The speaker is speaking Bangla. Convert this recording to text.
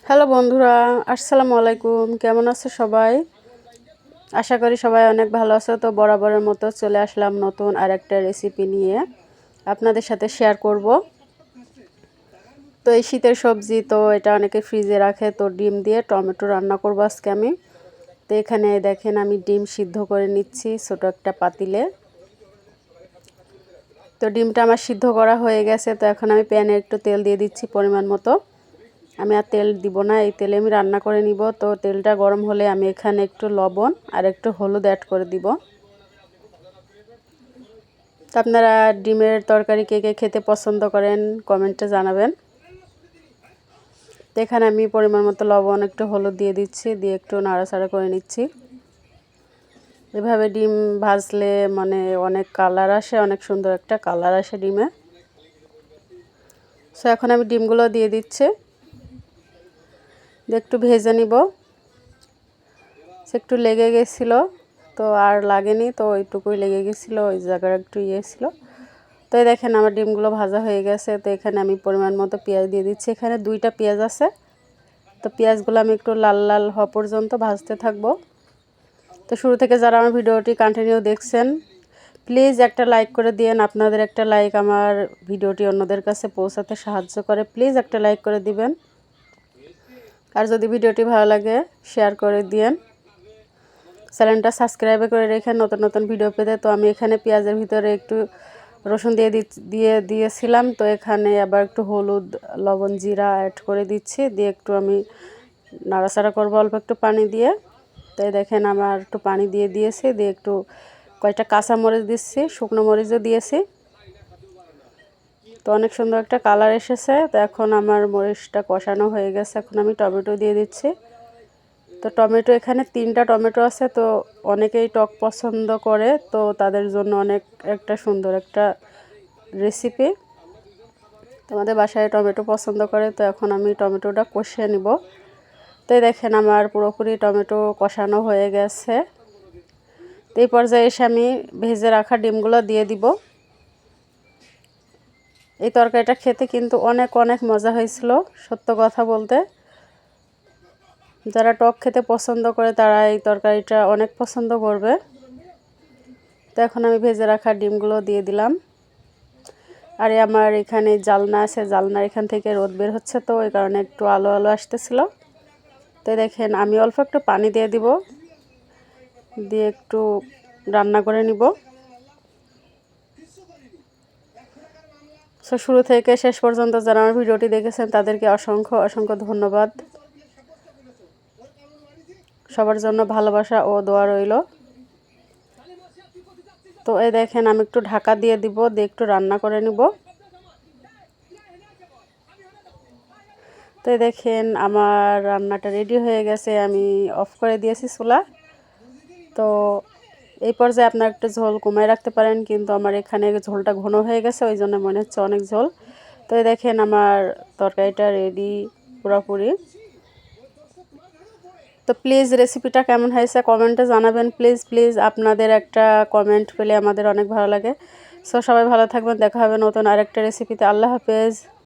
হ্যালো বন্ধুরা, আসসালামু আলাইকুম। কেমন আছো সবাই? আশা করি সবাই অনেক ভালো আছো। তো বরাবরের মতো চলে আসলাম নতুন আরেকটা রেসিপি নিয়ে আপনাদের সাথে শেয়ার করব। তো এই শীতের সবজি, তো এটা অনেকে ফ্রিজে রাখে। তো ডিম দিয়ে টমেটো রান্না করব আজকে আমি। তো এখানে দেখেন আমি ডিম সিদ্ধ করে নিচ্ছি ছোট একটা পাতিলে। তো ডিমটা আমার সিদ্ধ করা হয়ে গেছে। তো এখন আমি প্যানে একটু তেল দিয়ে দিচ্ছি পরিমাণ মতো। আমি আর তেল দিব না, এই তেলে আমি রান্না করে নিব। তো তেলটা গরম হলে আমি এখানে একটু লবণ আর একটু হলুদ অ্যাড করে দিব। তো আপনারা ডিমের তরকারি কে কে খেতে পছন্দ করেন কমেন্টে জানাবেন। তো এখানে আমি পরিমাণ মতো লবণ একটু হলুদ দিয়ে দিচ্ছি, দিয়ে একটু নাড়াচাড়া করে নিচ্ছি। এভাবে ডিম ভাজলে মানে অনেক কালার আসে, অনেক সুন্দর একটা কালার আসে ডিমে। সো এখন আমি ডিমগুলো দিয়ে দিচ্ছি, একটু ভেজে নিব। একটু লেগে গেছিলো, তো আর লাগেনি, তো ওইটুকুই লেগে গেছিলো, ওই জায়গায় একটু ছিল। তো এই দেখেন আমার ডিমগুলো ভাজা হয়ে গেছে। তো এখানে আমি পরিমাণ মতো পেঁয়াজ দিয়ে দিচ্ছি। এখানে 2টা পেঁয়াজ আছে। তো পেঁয়াজগুলো আমি একটু লাল লাল হওয়া পর্যন্ত ভাজতে থাকবো। তো শুরু থেকে যারা আমার ভিডিওটি কন্টিনিউ দেখছেন, প্লিজ একটা লাইক করে দিয়েন। আপনাদের একটা লাইক আমার ভিডিওটি অন্যদের কাছে পৌঁছাতে সাহায্য করে। প্লিজ একটা লাইক করে দিবেন। আর যদি ভিডিওটি ভালো লাগে শেয়ার করে দিয়েন। চ্যানেলটা সাবস্ক্রাইব করে রেখে নতুন নতুন ভিডিও পেতে। তো আমি এখানে পেঁয়াজের ভিতরে একটু রসুন দিয়েছিলাম। তো এখানে আবার একটু হলুদ, লবণ, জিরা অ্যাড করে দিচ্ছি, দিয়ে একটু আমি নাড়াচাড়া করবো অল্প একটু পানি দিয়ে। তাই দেখেন আমার একটু পানি দিয়ে দিয়েছি, দিয়ে একটু কয়েকটা কাঁচা মরিচ দিচ্ছি, শুকনো মরিচও দিয়েছি। তো অনেক সুন্দর একটা কালার এসেছে। তো এখন আমার মরিচটা কষানো হয়ে গেছে, এখন আমি টমেটো দিয়ে দিচ্ছি। তো টমেটো এখানে 3টা টমেটো আছে। তো অনেকেই টক পছন্দ করে, তো তাদের জন্য অনেক একটা সুন্দর একটা রেসিপি। তোমাদের বাসায় টমেটো পছন্দ করে। তো এখন আমি টমেটোটা কষিয়ে নিব। তো দেখেন আমার পুরোপুরি টমেটো কষানো হয়ে গেছে। তো এই পর্যায়ে এসে আমি ভেজে রাখা ডিমগুলো দিয়ে দিব। এই তরকারিটা খেতে কিন্তু অনেক অনেক মজা হয়েছিল, সত্য কথা বলতে। যারা টক খেতে পছন্দ করে তারা এই তরকারিটা অনেক পছন্দ করবে। তো এখন আমি ভেজে রাখা ডিমগুলো দিয়ে দিলাম। আর আমার এখানে জালনা আছে, জালনার এখান থেকে রোদ বের হচ্ছে, তো এই কারণে একটু আলো আলো আসতেছিল। তো দেখেন আমি অল্প একটু পানি দিয়ে দিব, দিয়ে একটু রান্না করে নিব। সো শুরু থেকে শেষ পর্যন্ত যারা আমার ভিডিওটি দেখেছেন তাদেরকে অসংখ্য অসংখ্য ধন্যবাদ। সবার জন্য ভালোবাসা ও দোয়া রইল। তো এই দেখেন আমি একটু ঢাকা দিয়ে দিব, দিয়ে একটু রান্না করে নিব। তো দেখেন আমার রান্নাটা রেডি হয়ে গেছে, আমি অফ করে দিয়েছি চুলা। তো এই পর্যায়ে আপনারা একটু ঝোল কমায় রাখতে পারেন, কিন্তু আমার এখানে ঝোলটা ঘন হয়ে গেছে, ওই জন্য মনে হচ্ছে অনেক ঝোল। তো দেখেন আমার তরকারিটা রেডি পুরোপুরি। তো প্লিজ রেসিপিটা কেমন হয়েছে কমেন্টে জানাবেন। প্লিজ প্লিজ আপনাদের একটা কমেন্ট পেলে আমাদের অনেক ভালো লাগে। সো সবাই ভালো থাকবেন, দেখা হবে নতুন আরেকটা রেসিপিতে। আল্লাহ হাফেজ।